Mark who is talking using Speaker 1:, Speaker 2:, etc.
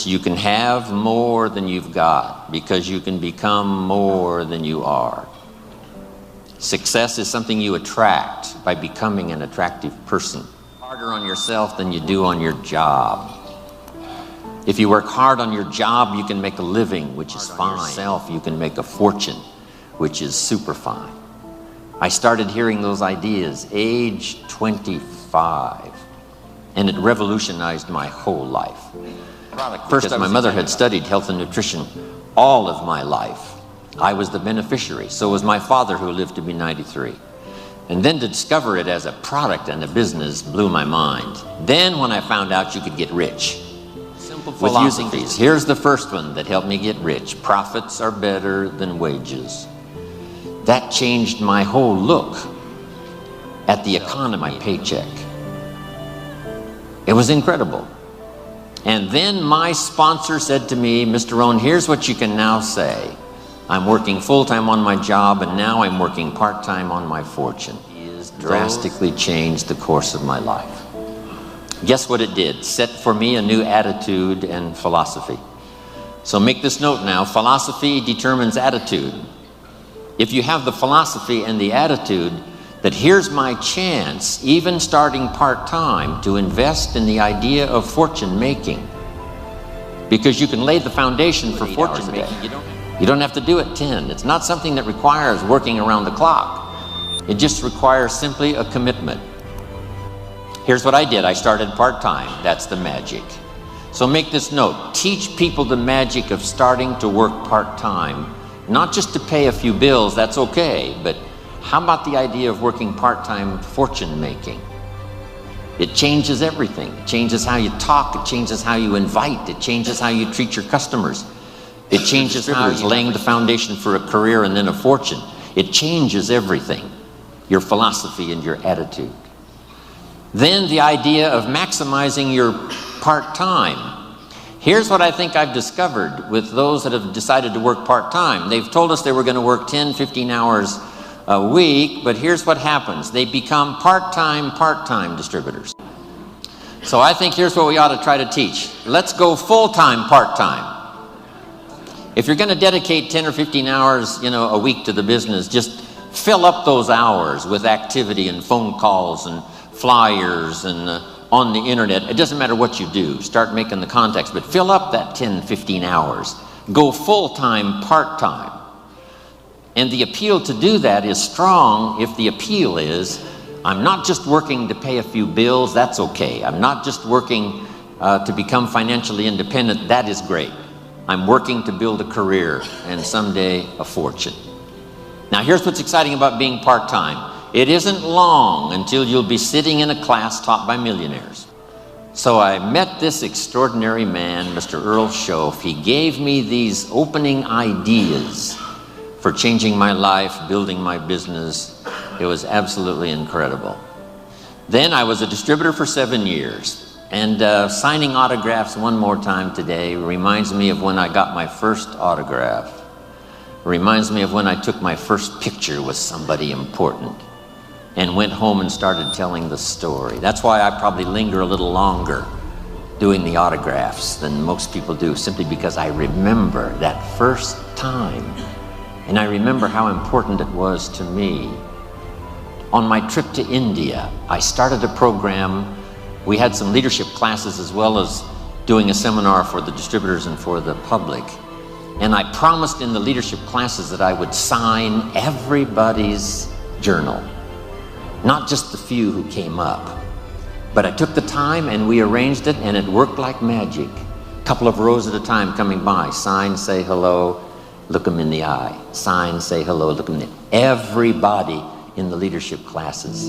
Speaker 1: You can have more than you've got because you can become more than you are. Success is something you attract by becoming an attractive person. Harder on yourself than you do on your job. If you work hard on your job, you can make a living, which is fine. Yourself, you can make a fortune, which is super fine. I started hearing those ideas age 25, and it revolutionized my whole life. First, my mother had studied health and nutrition all of my life. I was the beneficiary. So was my father, who lived to be 93. And then to discover it as a product and a business blew my mind. Then when I found out you could get rich with using these. Here's the first one that helped me get rich. Profits are better than wages. That changed my whole look at the economy, my paycheck. It was incredible. And then my sponsor said to me, Mr. Rohn, here's what you can now say. I'm working full-time on my job, and now I'm working part-time on my fortune. It has drastically changed the course of my life. Guess what it did? Set for me a new attitude and philosophy. So make this note now. Philosophy determines attitude. If you have the philosophy and the attitude that here's my chance, even starting part-time, to invest in the idea of fortune making, because you can lay the foundation for fortune making. You don't have to do it 10. It's not something that requires working around the clock. It just requires simply a commitment. Here's what I did. I started part-time. That's the magic. So make this note. Teach people the magic of starting to work part-time, not just to pay a few bills. That's okay, but how about the idea of working part-time fortune making? It changes everything. It changes how you talk. It changes how you invite. It changes how you treat your customers. It changes how you're laying the foundation for a career and then a fortune. It changes everything, your philosophy and your attitude. Then the idea of maximizing your part-time. Here's what I think I've discovered with those that have decided to work part-time. They've told us they were going to work 10, 15 hours a week, but here's what happens. They become part-time distributors. So I think here's what we ought to try to teach. Let's go full-time part-time. If you're going to dedicate 10 or 15 hours, a week to the business, just fill up those hours with activity and phone calls and flyers and on the internet. It doesn't matter what you do. Start making the contacts, but fill up that 10, 15 hours. Go full-time, part-time. And the appeal to do that is strong if the appeal is, I'm not just working to pay a few bills. That's okay. I'm not just working to become financially independent. That is great. I'm working to build a career and someday a fortune. Now here's what's exciting about being part-time. It isn't long until you'll be sitting in a class taught by millionaires. So I met this extraordinary man, Mr. Earl Schoaf. He gave me these opening ideas for changing my life, building my business. It was absolutely incredible. Then I was a distributor for 7 years. And signing autographs one more time today reminds me of when I got my first autograph. Reminds me of when I took my first picture with somebody important and went home and started telling the story. That's why I probably linger a little longer doing the autographs than most people do, simply because I remember that first time. And I remember how important it was to me. On my trip to India, I started a program. We had some leadership classes as well as doing a seminar for the distributors and for the public. And I promised in the leadership classes that I would sign everybody's journal, not just the few who came up. But I took the time and we arranged it, and it worked like magic. A couple of rows at a time coming by. Sign, say hello, look them in the eye. Sign, say hello, look them in the eye. Everybody in the leadership classes.